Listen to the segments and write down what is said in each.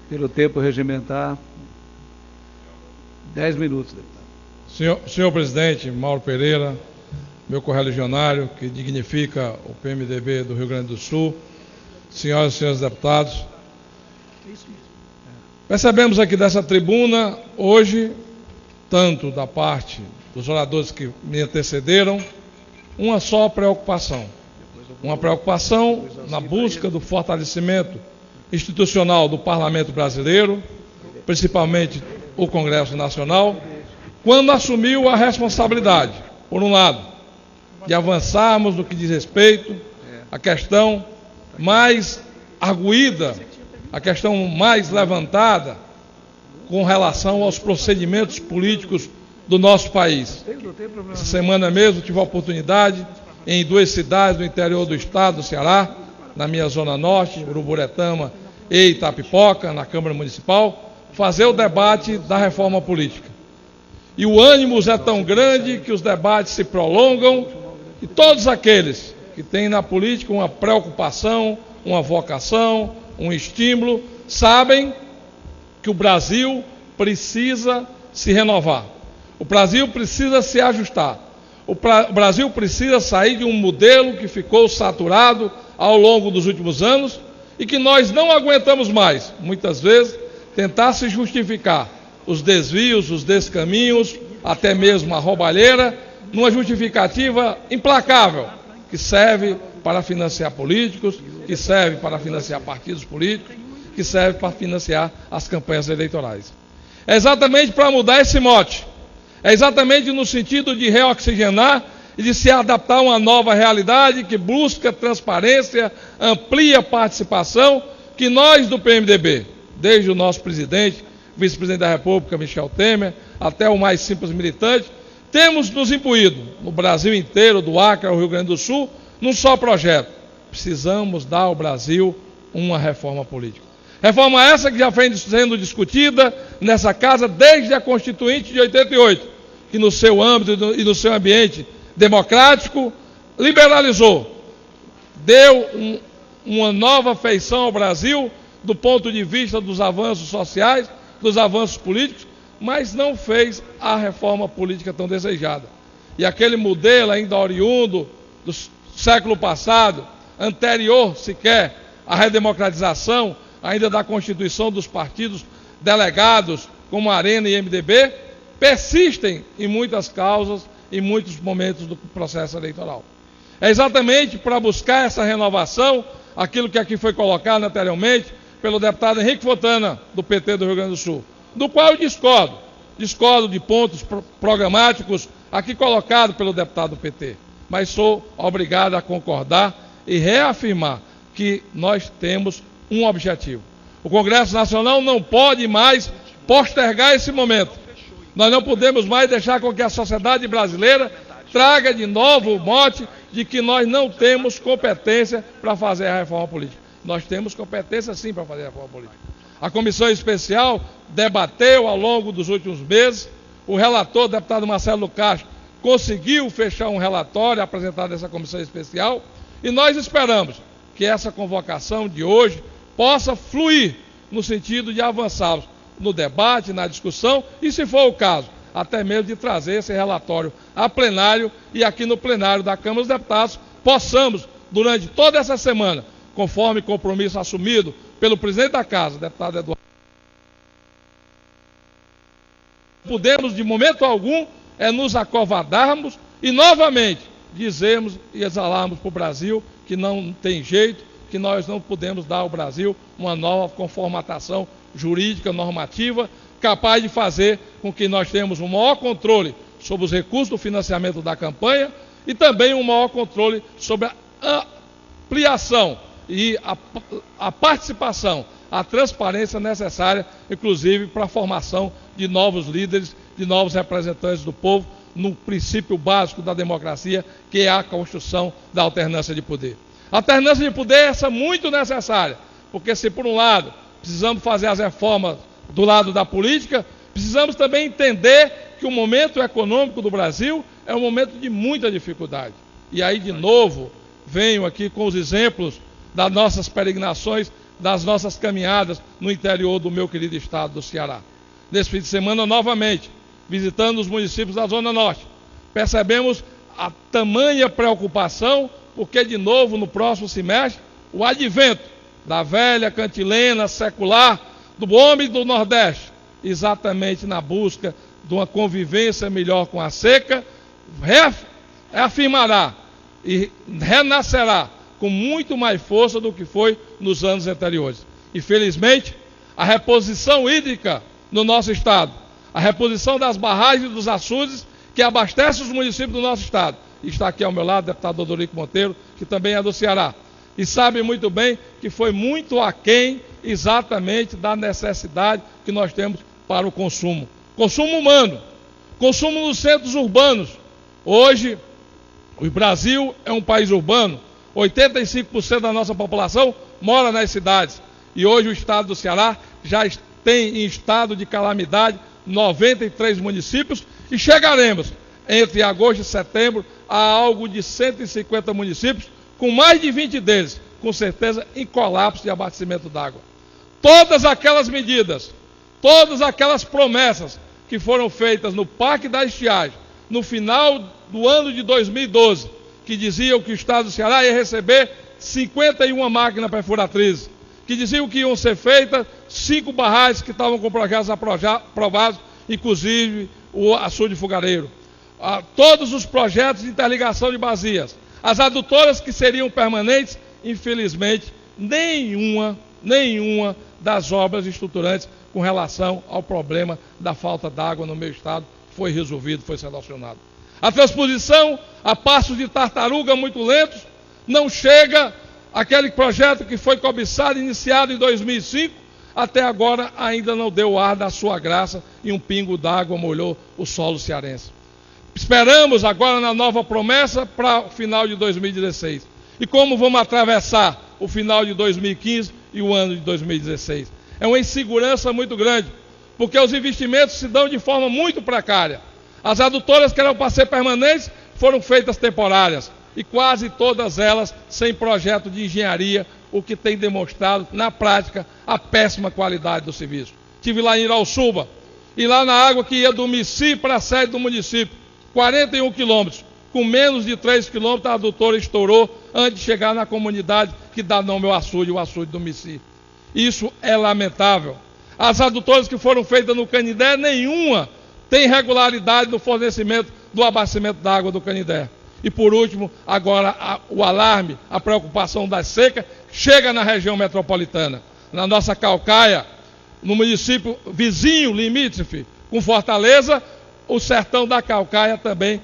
Pelo tempo regimentar, 10 minutos, deputado. Senhor presidente, Mauro Pereira, meu correligionário, que dignifica o PMDB do Rio Grande do Sul, senhoras e senhores deputados, percebemos aqui dessa tribuna, hoje, tanto da parte dos oradores que me antecederam, uma só preocupação. Uma preocupação na busca do fortalecimento institucional do Parlamento brasileiro, principalmente o Congresso Nacional, quando assumiu a responsabilidade, por um lado, de avançarmos no que diz respeito à questão mais arguída, a questão mais levantada com relação aos procedimentos políticos do nosso país. Essa semana mesmo tive a oportunidade, em 2 cidades do interior do estado do Ceará, na minha zona norte, Uruburetama e Itapipoca, na Câmara Municipal, fazer o debate da reforma política. E o ânimo é tão grande que os debates se prolongam e todos aqueles que têm na política uma preocupação, uma vocação, um estímulo, sabem que o Brasil precisa se renovar. O Brasil precisa se ajustar. O Brasil precisa sair de um modelo que ficou saturado ao longo dos últimos anos e que nós não aguentamos mais, muitas vezes, tentar se justificar os desvios, os descaminhos, até mesmo a roubalheira, numa justificativa implacável, que serve para financiar políticos, que serve para financiar partidos políticos, que serve para financiar as campanhas eleitorais. É exatamente para mudar esse mote, é exatamente no sentido de reoxigenar e de se adaptar a uma nova realidade que busca transparência, amplia participação, que nós do PMDB, desde o nosso presidente, vice-presidente da República, Michel Temer, até o mais simples militante, temos nos imbuído, no Brasil inteiro, do Acre ao Rio Grande do Sul, num só projeto. Precisamos dar ao Brasil uma reforma política. Reforma essa que já vem sendo discutida nessa casa desde a Constituinte de 88, que no seu âmbito e no seu ambiente democrático liberalizou, deu uma nova feição ao Brasil do ponto de vista dos avanços sociais, dos avanços políticos, mas não fez a reforma política tão desejada. E aquele modelo ainda oriundo do século passado, anterior sequer à redemocratização, ainda da constituição dos partidos delegados, como Arena e MDB, persistem em muitas causas, em muitos momentos do processo eleitoral. É exatamente para buscar essa renovação, aquilo que aqui foi colocado anteriormente pelo deputado Henrique Fontana, do PT do Rio Grande do Sul, do qual eu discordo de pontos programáticos aqui colocados pelo deputado do PT, mas sou obrigado a concordar e reafirmar que nós temos um objetivo. O Congresso Nacional não pode mais postergar esse momento. Nós não podemos mais deixar com que a sociedade brasileira traga de novo o mote de que nós não temos competência para fazer a reforma política. Nós temos competência sim para fazer a reforma política. A comissão especial debateu ao longo dos últimos meses, o relator, o deputado Marcelo Castro, conseguiu fechar um relatório apresentado nessa comissão especial e nós esperamos que essa convocação de hoje possa fluir no sentido de avançarmos no debate, na discussão e, se for o caso, até mesmo de trazer esse relatório a plenário e aqui no plenário da Câmara dos Deputados possamos, durante toda essa semana, conforme compromisso assumido pelo presidente da Casa, deputado Eduardo, podemos de momento algum nos acovardarmos e novamente dizermos e exalarmos para o Brasil que não tem jeito, que nós não podemos dar ao Brasil uma nova conformatação jurídica, normativa, capaz de fazer com que nós tenhamos um maior controle sobre os recursos do financiamento da campanha e também um maior controle sobre a ampliação e a participação, a transparência necessária, inclusive para a formação de novos líderes, de novos representantes do povo, no princípio básico da democracia, que é a construção da alternância de poder. A alternância de poder é essa muito necessária, porque se por um lado precisamos fazer as reformas do lado da política, precisamos também entender que o momento econômico do Brasil é um momento de muita dificuldade. E aí, de novo, venho aqui com os exemplos das nossas peregrinações das nossas caminhadas no interior do meu querido estado do Ceará. Nesse fim de semana, novamente, visitando os municípios da Zona Norte, percebemos a tamanha preocupação, porque, de novo, no próximo semestre, o advento da velha cantilena secular do homem do Nordeste, exatamente na busca de uma convivência melhor com a seca, reafirmará e renascerá com muito mais força do que foi nos anos anteriores. Infelizmente, a reposição hídrica no nosso estado, a reposição das barragens e dos açudes que abastecem os municípios do nosso estado, está aqui ao meu lado o deputado Odorico Monteiro, que também é do Ceará, e sabe muito bem que foi muito aquém exatamente da necessidade que nós temos para o consumo. Consumo humano, consumo nos centros urbanos. Hoje, o Brasil é um país urbano, 85% da nossa população mora nas cidades. E hoje o estado do Ceará já tem em estado de calamidade 93 municípios e chegaremos, entre agosto e setembro, a algo de 150 municípios, com mais de 20 deles, com certeza, em colapso de abastecimento d'água. Todas aquelas medidas, todas aquelas promessas que foram feitas no Parque da Estiagem, no final do ano de 2012, que diziam que o estado do Ceará ia receber 51 máquinas perfuratrizes, que diziam que iam ser feitas 5 barragens que estavam com projetos aprovados, inclusive o açude fogareiro. Todos os projetos de interligação de bacias, as adutoras que seriam permanentes, infelizmente, nenhuma das obras estruturantes com relação ao problema da falta d'água no meu estado foi resolvido, foi solucionado. A transposição a passos de tartaruga muito lentos, não chega aquele projeto que foi cobiçado, iniciado em 2005, até agora ainda não deu ar da sua graça e um pingo d'água molhou o solo cearense. Esperamos agora na nova promessa para o final de 2016. E como vamos atravessar o final de 2015 e o ano de 2016? É uma insegurança muito grande, porque os investimentos se dão de forma muito precária. As adutoras que eram para ser permanentes foram feitas temporárias, e quase todas elas sem projeto de engenharia, o que tem demonstrado, na prática, a péssima qualidade do serviço. Estive lá em Irauçuba, e lá na água que ia do Mici para a sede do município, 41 quilômetros, com menos de 3 quilômetros, a adutora estourou antes de chegar na comunidade que dá nome ao açude, o açude do Mici. Isso é lamentável. As adutoras que foram feitas no Canindé, nenhuma tem regularidade no fornecimento do abastecimento da água do Canindé. E por último, agora o alarme, a preocupação da seca, chega na região metropolitana. Na nossa Caucaia, no município vizinho, limítrofe, com Fortaleza, o sertão da Caucaia também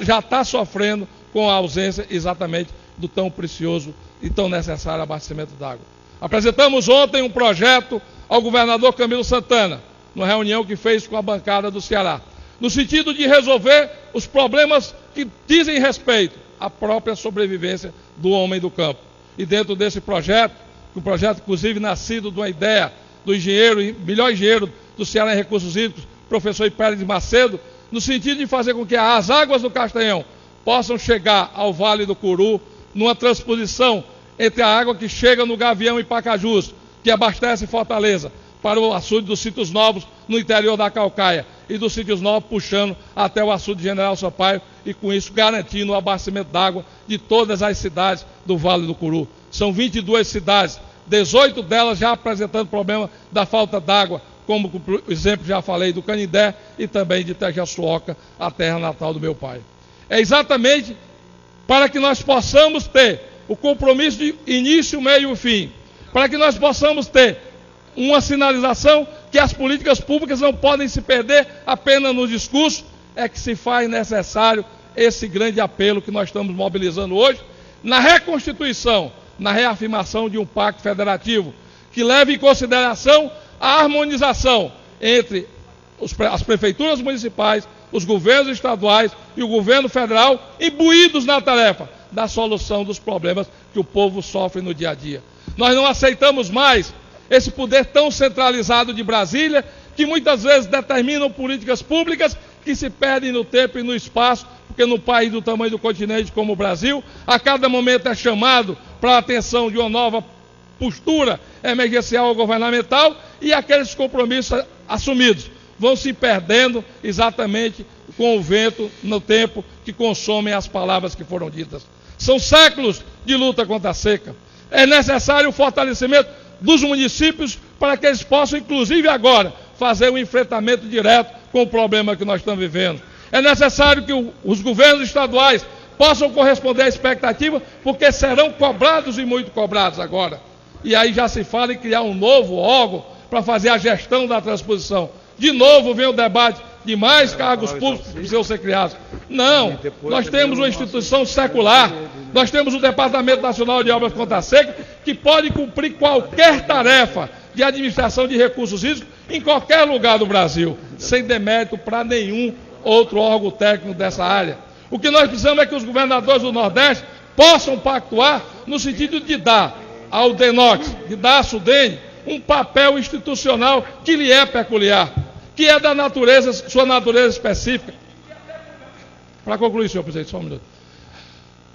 já está sofrendo com a ausência exatamente do tão precioso e tão necessário abastecimento d'água. Apresentamos ontem um projeto ao governador Camilo Santana, numa reunião que fez com a bancada do Ceará, no sentido de resolver os problemas que dizem respeito à própria sobrevivência do homem do campo. E dentro desse projeto, um projeto inclusive nascido de uma ideia do engenheiro, melhor engenheiro do Ceará em Recursos Hídricos, professor Pérez de Macedo, no sentido de fazer com que as águas do Castanhão possam chegar ao Vale do Curu, numa transposição entre a água que chega no Gavião e Pacajus, que abastece Fortaleza, para o açude dos Sítios Novos, no interior da Caucaia, e dos Sítios Novos puxando até o açude General Sampaio, e com isso garantindo o abastecimento d'água de todas as cidades do Vale do Curu. São 22 cidades, 18 delas já apresentando problema da falta d'água, como por exemplo já falei do Canindé e também de Itajaçuoca, a terra natal do meu pai. É exatamente para que nós possamos ter o compromisso de início, meio e fim, para que nós possamos ter uma sinalização que as políticas públicas não podem se perder apenas no discurso, é que se faz necessário esse grande apelo que nós estamos mobilizando hoje, na reconstituição, na reafirmação de um pacto federativo, que leve em consideração a harmonização entre as prefeituras municipais, os governos estaduais e o governo federal, imbuídos na tarefa da solução dos problemas que o povo sofre no dia a dia. Nós não aceitamos mais esse poder tão centralizado de Brasília, que muitas vezes determinam políticas públicas que se perdem no tempo e no espaço, porque no país do tamanho do continente como o Brasil, a cada momento é chamado para a atenção de uma nova postura emergencial governamental e aqueles compromissos assumidos vão se perdendo exatamente com o vento no tempo que consomem as palavras que foram ditas. São séculos de luta contra a seca. É necessário o fortalecimento dos municípios para que eles possam, inclusive agora, fazer um enfrentamento direto com o problema que nós estamos vivendo. É necessário que os governos estaduais possam corresponder à expectativa, porque serão cobrados e muito cobrados agora. E aí já se fala em criar um novo órgão para fazer a gestão da transposição. De novo vem o debate de mais cargos públicos que precisam ser criados. Não, nós temos uma instituição secular, nós temos o Departamento Nacional de Obras contra a Seca, que pode cumprir qualquer tarefa de administração de recursos hídricos em qualquer lugar do Brasil, sem demérito para nenhum outro órgão técnico dessa área. O que nós precisamos é que os governadores do Nordeste possam pactuar no sentido de dar ao DENOX, de dar à SUDENE, um papel institucional que lhe é peculiar, que é da natureza, sua natureza específica. Para concluir, senhor presidente, só um minuto.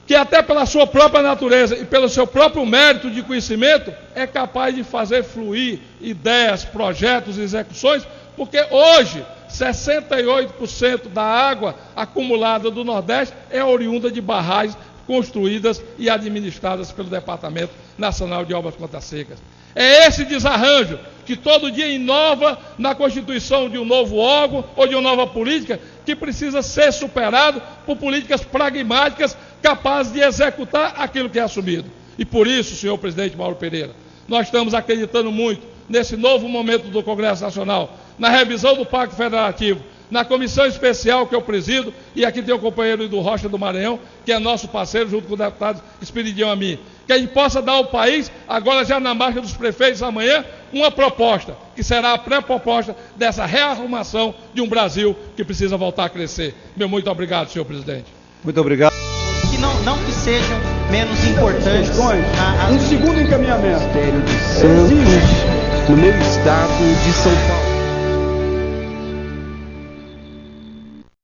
Que até pela sua própria natureza e pelo seu próprio mérito de conhecimento, é capaz de fazer fluir ideias, projetos e execuções, porque hoje 68% da água acumulada do Nordeste é oriunda de barragens construídas e administradas pelo Departamento Nacional de Obras contra Secas. É esse desarranjo que todo dia inova na constituição de um novo órgão ou de uma nova política que precisa ser superado por políticas pragmáticas capazes de executar aquilo que é assumido. E por isso, senhor presidente Mauro Pereira, nós estamos acreditando muito nesse novo momento do Congresso Nacional, na revisão do Pacto Federativo, na comissão especial que eu presido, e aqui tem o companheiro do Rocha do Maranhão, que é nosso parceiro, junto com o deputado Esperidião Amin, que a gente possa dar ao país, agora já na marcha dos prefeitos amanhã, uma proposta, que será a pré-proposta dessa rearrumação de um Brasil que precisa voltar a crescer. Meu muito obrigado, senhor presidente. Muito obrigado. Que não que sejam menos importantes. Um segundo encaminhamento. Ministério de Santos, no meu estado de São Paulo.